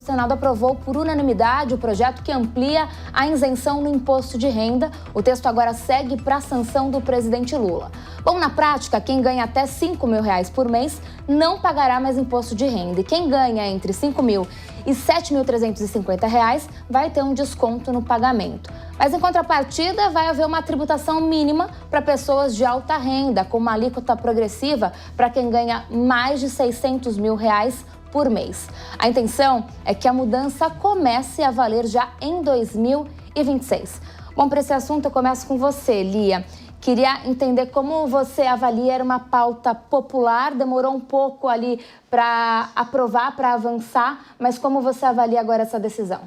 Senado aprovou por unanimidade o projeto que amplia a isenção no imposto de renda. O texto agora segue para a sanção do presidente Lula. Bom, na prática, quem ganha até R$5 mil por mês não pagará mais imposto de renda. E quem ganha entre R$5 mil e R$7.350 vai ter um desconto no pagamento. Mas, em contrapartida, vai haver uma tributação mínima para pessoas de alta renda, com uma alíquota progressiva para quem ganha mais de R$600 mil por mês. A intenção é que a mudança comece a valer já em 2026. Bom, para esse assunto eu começo com você, Lia. Queria entender como você avalia, era uma pauta popular, demorou um pouco ali para aprovar, para avançar, mas como você avalia agora essa decisão?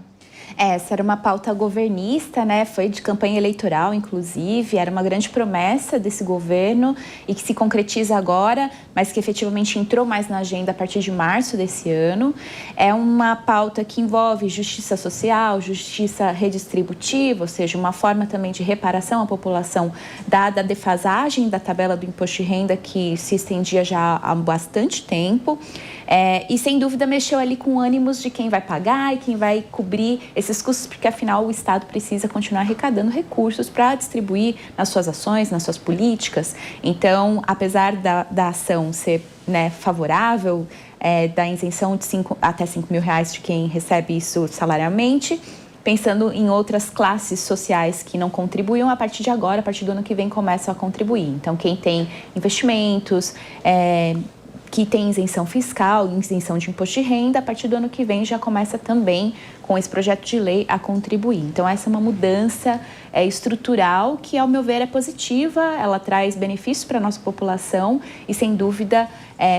Essa era uma pauta governista, né? Foi de campanha eleitoral, inclusive, era uma grande promessa desse governo e que se concretiza agora, mas que efetivamente entrou mais na agenda a partir de março desse ano. É uma pauta que envolve justiça social, justiça redistributiva, ou seja, uma forma também de reparação à população dada a defasagem da tabela do imposto de renda que se estendia já há bastante tempo. E, sem dúvida, mexeu ali com ânimos de quem vai pagar e quem vai cobrir esses custos, porque, afinal, o Estado precisa continuar arrecadando recursos para distribuir nas suas ações, nas suas políticas. Então, apesar da ação ser, né, favorável, da isenção de até R$5 mil de quem recebe isso salarialmente, pensando em outras classes sociais que não contribuíam, a partir de agora, a partir do ano que vem, começam a contribuir. Então, quem tem investimentos, que tem isenção fiscal, isenção de imposto de renda, a partir do ano que vem já começa também com esse projeto de lei a contribuir. Então, essa é uma mudança estrutural que, ao meu ver, é positiva, ela traz benefícios para a nossa população e, sem dúvida,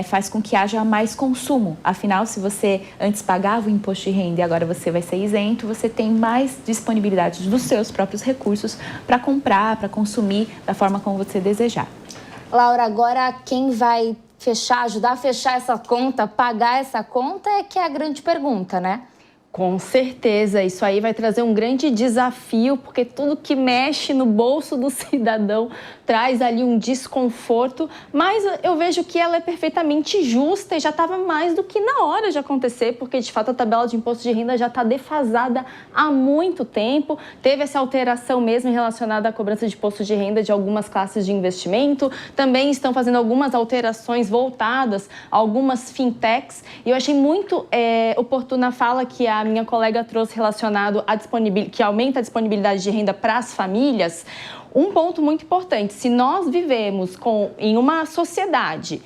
faz com que haja mais consumo. Afinal, se você antes pagava o imposto de renda e agora você vai ser isento, você tem mais disponibilidade dos seus próprios recursos para comprar, para consumir da forma como você desejar. Laura, agora quem vai ajudar a fechar essa conta, pagar essa conta é que é a grande pergunta, né? Com certeza, isso aí vai trazer um grande desafio, porque tudo que mexe no bolso do cidadão traz ali um desconforto, mas eu vejo que ela é perfeitamente justa e já estava mais do que na hora de acontecer, porque de fato a tabela de imposto de renda já está defasada há muito tempo, teve essa alteração mesmo relacionada à cobrança de imposto de renda de algumas classes de investimento, também estão fazendo algumas alterações voltadas a algumas fintechs, e eu achei muito oportuna a fala que a minha colega trouxe relacionado a que aumenta a disponibilidade de renda para as famílias. Um ponto muito importante, se nós vivemos em uma sociedade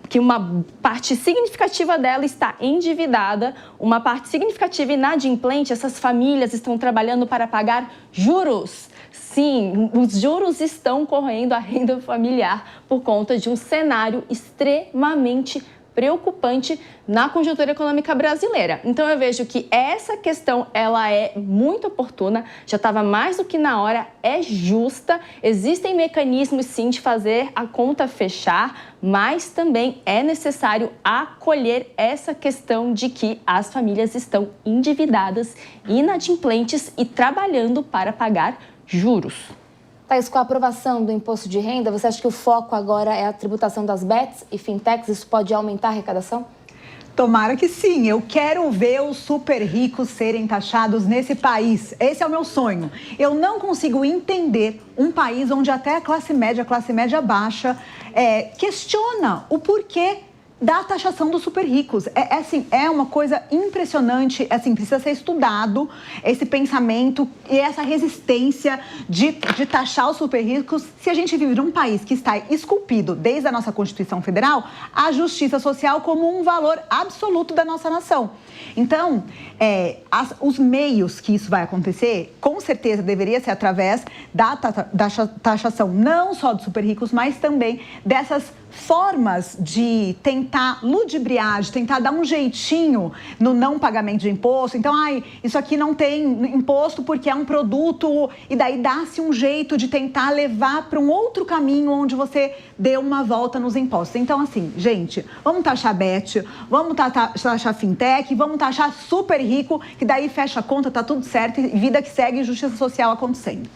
que uma parte significativa dela está endividada, uma parte significativa inadimplente, essas famílias estão trabalhando para pagar juros. Sim, os juros estão corroendo a renda familiar por conta de um cenário extremamente preocupante na conjuntura econômica brasileira. Então eu vejo que essa questão ela é muito oportuna, já estava mais do que na hora, é justa, existem mecanismos sim de fazer a conta fechar, mas também é necessário acolher essa questão de que as famílias estão endividadas, inadimplentes e trabalhando para pagar juros. Thaís, com a aprovação do imposto de renda, você acha que o foco agora é a tributação das bets e fintechs? Isso pode aumentar a arrecadação? Tomara que sim. Eu quero ver os super ricos serem taxados nesse país. Esse é o meu sonho. Eu não consigo entender um país onde até a classe média baixa, questiona o porquê da taxação dos super ricos. É uma coisa impressionante, precisa ser estudado esse pensamento e essa resistência de taxar os super ricos se a gente vive num país que está esculpido desde a nossa Constituição Federal a justiça social como um valor absoluto da nossa nação. Então, os meios que isso vai acontecer, com certeza deveria ser através da taxação não só dos super ricos, mas também dessas formas de tentar ludibriar, de tentar dar um jeitinho no não pagamento de imposto. Então, isso aqui não tem imposto porque é um produto, e daí dá-se um jeito de tentar levar para um outro caminho onde você dê uma volta nos impostos. Então, assim, gente, vamos taxar bet, vamos taxar fintech, vamos taxar super rico, que daí fecha a conta, tá tudo certo, e vida que segue e justiça social acontecendo.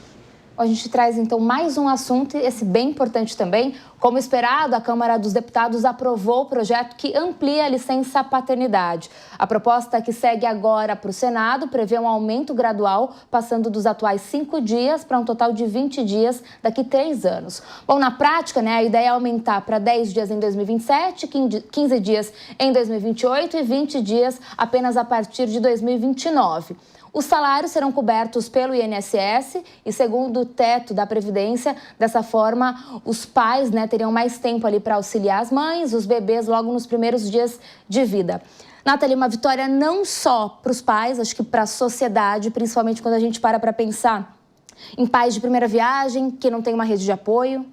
A gente traz, então, mais um assunto, esse bem importante também. Como esperado, a Câmara dos Deputados aprovou o projeto que amplia a licença paternidade. A proposta que segue agora para o Senado prevê um aumento gradual, passando dos atuais 5 dias para um total de 20 dias daqui a 3 anos. Bom, na prática, a ideia é aumentar para 10 dias em 2027, 15 dias em 2028 e 20 dias apenas a partir de 2029. Os salários serão cobertos pelo INSS e, segundo o teto da Previdência, dessa forma, os pais teriam mais tempo ali para auxiliar as mães, os bebês logo nos primeiros dias de vida. Nathalie, uma vitória não só para os pais, acho que para a sociedade, principalmente quando a gente para pensar em pais de primeira viagem, que não tem uma rede de apoio.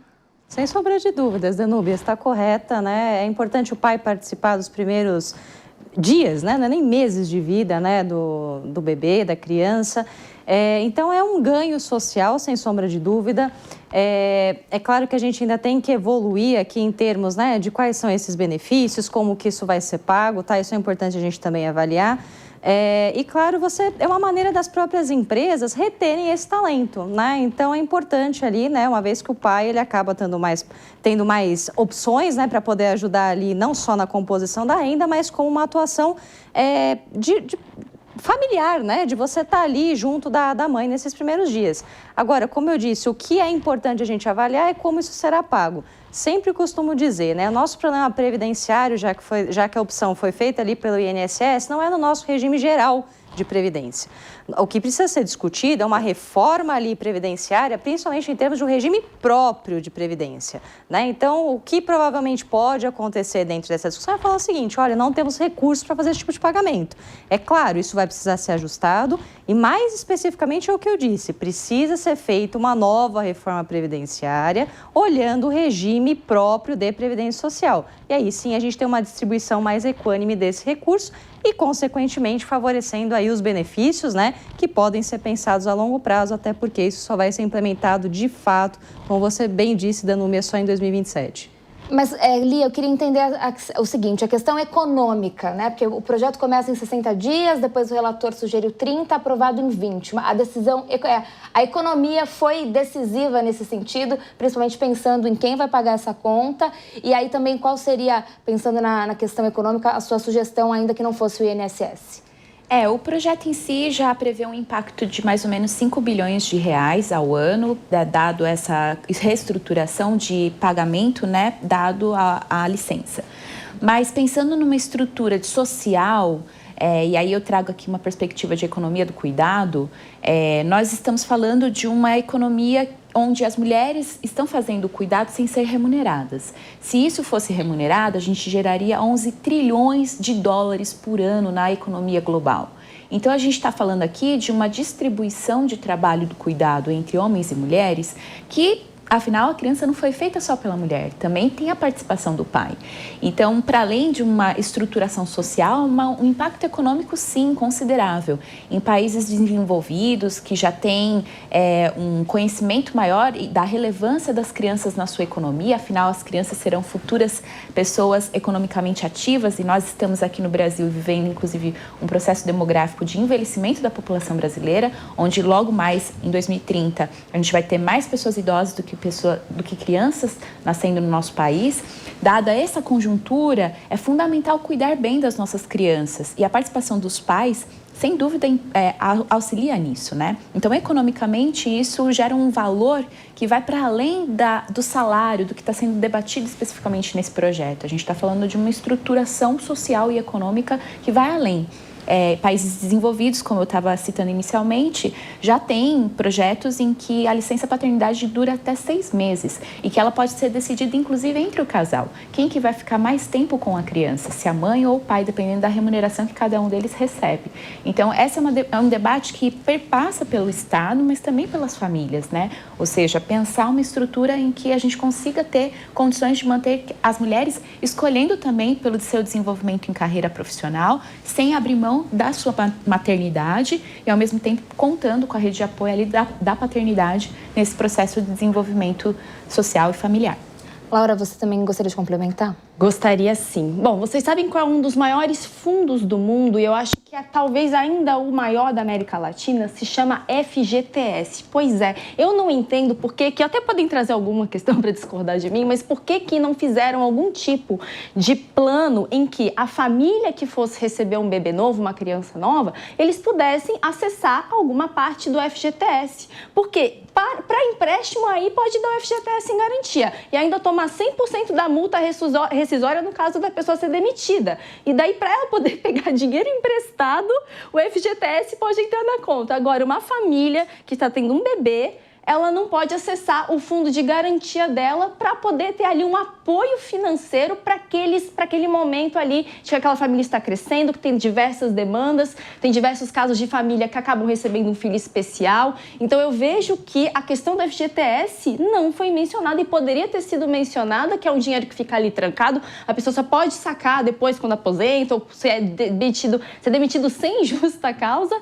Sem sombra de dúvidas, Danúbia, está correta, né? É importante o pai participar dos primeiros dias, né? Não é nem meses de vida, né? do bebê, da criança. Então, é um ganho social, sem sombra de dúvida. É claro que a gente ainda tem que evoluir aqui em termos, né, de quais são esses benefícios, como que isso vai ser pago, tá? Isso é importante a gente também avaliar. E, claro, é uma maneira das próprias empresas reterem esse talento, né? Então, é importante ali, né, uma vez que o pai ele acaba tendo mais opções, né, para poder ajudar ali, não só na composição da renda, mas como uma atuação familiar, né? De você estar ali junto da mãe nesses primeiros dias. Agora, como eu disse, o que é importante a gente avaliar é como isso será pago. Sempre costumo dizer, né? O nosso problema previdenciário, já que a opção foi feita ali pelo INSS, não é no nosso regime geral de previdência. O que precisa ser discutido é uma reforma ali previdenciária, principalmente em termos de um regime próprio de previdência, né? Então, o que provavelmente pode acontecer dentro dessa discussão é falar o seguinte: olha, não temos recursos para fazer esse tipo de pagamento. É claro, isso vai precisar ser ajustado e, mais especificamente, é o que eu disse, precisa ser feita uma nova reforma previdenciária olhando o regime próprio de previdência social. E aí sim a gente tem uma distribuição mais equânime desse recurso e, consequentemente, favorecendo aí os benefícios, né, que podem ser pensados a longo prazo, até porque isso só vai ser implementado de fato, como você bem disse, Danúbia, só em 2027. Mas, Lia, eu queria entender o seguinte, a questão econômica, né? Porque o projeto começa em 60 dias, depois o relator sugeriu 30, aprovado em 20. A decisão, a economia foi decisiva nesse sentido, principalmente pensando em quem vai pagar essa conta. E aí também qual seria, pensando na questão econômica, a sua sugestão, ainda que não fosse o INSS? O projeto em si já prevê um impacto de mais ou menos 5 bilhões de reais ao ano, dado essa reestruturação de pagamento, né, dado a licença. Mas pensando numa estrutura social, e aí eu trago aqui uma perspectiva de economia do cuidado, nós estamos falando de uma economia onde as mulheres estão fazendo o cuidado sem ser remuneradas. Se isso fosse remunerado, a gente geraria 11 trilhões de dólares por ano na economia global. Então, a gente está falando aqui de uma distribuição de trabalho do cuidado entre homens e mulheres que, afinal, a criança não foi feita só pela mulher, também tem a participação do pai. Então, para além de uma estruturação social, um impacto econômico, sim, considerável. Em países desenvolvidos, que já têm um conhecimento maior da relevância das crianças na sua economia, afinal, as crianças serão futuras pessoas economicamente ativas e nós estamos aqui no Brasil vivendo, inclusive, um processo demográfico de envelhecimento da população brasileira, onde logo mais, em 2030, a gente vai ter mais pessoas idosas do que crianças nascendo no nosso país. Dada essa conjuntura, é fundamental cuidar bem das nossas crianças e a participação dos pais, sem dúvida, auxilia nisso, né? Então, economicamente, isso gera um valor que vai para além do salário, do que está sendo debatido especificamente nesse projeto. A gente está falando de uma estruturação social e econômica que vai além. Países desenvolvidos, como eu estava citando inicialmente, já tem projetos em que a licença paternidade dura até 6 meses e que ela pode ser decidida, inclusive, entre o casal. Quem que vai ficar mais tempo com a criança, se a mãe ou o pai, dependendo da remuneração que cada um deles recebe. Então, esse é um debate que perpassa pelo Estado, mas também pelas famílias, né? Ou seja, pensar uma estrutura em que a gente consiga ter condições de manter as mulheres escolhendo também pelo seu desenvolvimento em carreira profissional, sem abrir mão da sua maternidade e, ao mesmo tempo, contando com a rede de apoio ali da paternidade nesse processo de desenvolvimento social e familiar. Laura, você também gostaria de complementar? Gostaria sim. Bom, vocês sabem qual é um dos maiores fundos do mundo e eu acho que é talvez ainda o maior da América Latina, se chama FGTS. Pois é, eu não entendo por que até podem trazer alguma questão para discordar de mim, mas por que não fizeram algum tipo de plano em que a família que fosse receber um bebê novo, uma criança nova, eles pudessem acessar alguma parte do FGTS? Porque para empréstimo aí pode dar o FGTS em garantia e ainda tomar 100% da multa rescisória no caso da pessoa ser demitida. E daí, para ela poder pegar dinheiro emprestado, o FGTS pode entrar na conta. Agora, uma família que está tendo um bebê, ela não pode acessar o fundo de garantia dela para poder ter ali um apoio financeiro para aquele momento ali de que aquela família está crescendo, que tem diversas demandas, tem diversos casos de família que acabam recebendo um filho especial. Então eu vejo que a questão do FGTS não foi mencionada e poderia ter sido mencionada, que é um dinheiro que fica ali trancado, a pessoa só pode sacar depois quando aposenta ou ser demitido sem justa causa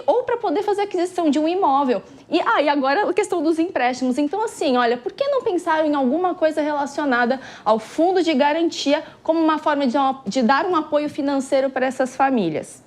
ou para poder fazer a aquisição de um imóvel. E agora a questão dos empréstimos. Então, assim, olha, por que não pensaram em alguma coisa relacionada ao fundo de garantia como uma forma de dar um apoio financeiro para essas famílias?